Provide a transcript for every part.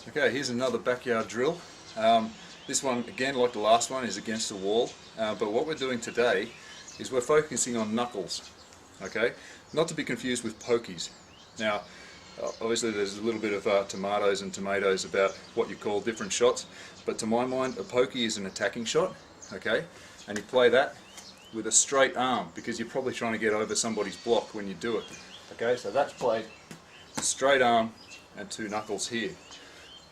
Okay, here's another backyard drill. This one, again, like the last one, is against the wall. But what we're doing today is we're focusing on knuckles. Okay, not to be confused with pokies. Now, obviously, there's a little bit of tomatoes and tomatoes about what you call different shots. But to my mind, a pokey is an attacking shot. Okay, and you play that with a straight arm because you're probably trying to get over somebody's block when you do it. Okay, so that's played straight arm and two knuckles here.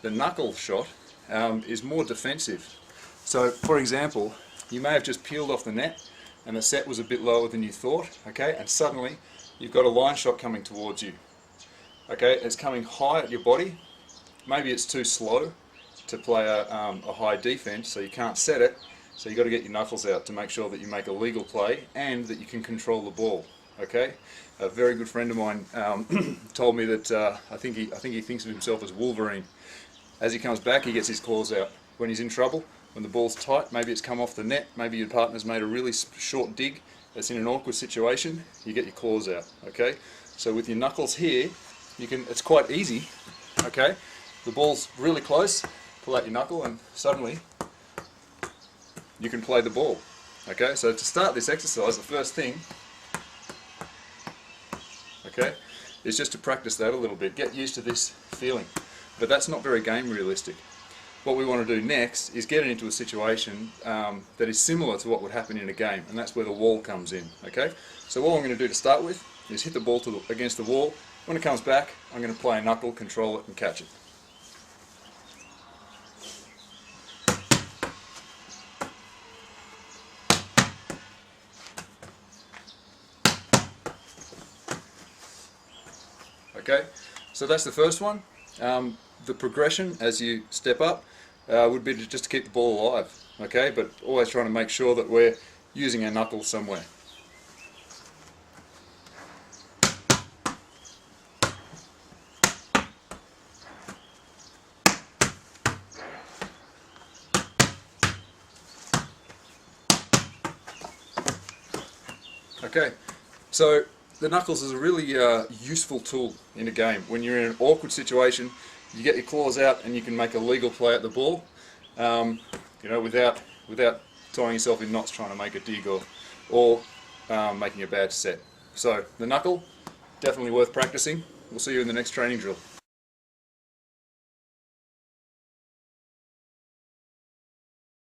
The knuckle shot is more defensive. So, for example, you may have just peeled off the net and the set was a bit lower than you thought, okay, and suddenly you've got a line shot coming towards you. Okay, it's coming high at your body. Maybe it's too slow to play a high defense, so you can't set it. So you've got to get your knuckles out to make sure that you make a legal play and that you can control the ball. Okay, a very good friend of mine told me that I think he thinks of himself as Wolverine. As he comes back, he gets his claws out. When he's in trouble, when the ball's tight, maybe it's come off the net, maybe your partner's made a really short dig, that's in an awkward situation, you get your claws out. Okay, so with your knuckles here, you can. It's quite easy. Okay, the ball's really close. Pull out your knuckle, and suddenly you can play the ball. Okay, so to start this exercise, the first thing, okay, is just to practice that a little bit. Get used to this feeling. But that's not very game realistic. What we want to do next is get it into a situation that is similar to what would happen in a game, and that's where the wall comes in. Okay, so what I'm going to do to start with is hit the ball against the wall. When it comes back, I'm going to play a knuckle, control it, and catch it. Okay, so that's the first one. The progression as you step up would be just to keep the ball alive, okay, but always trying to make sure that we're using our knuckles somewhere. Okay, so the knuckles is a really useful tool in a game. When you're in an awkward situation, you get your claws out and you can make a legal play at the ball, you know, without tying yourself in knots trying to make a dig or making a bad set. So the knuckle, definitely worth practicing. We'll see you in the next training drill.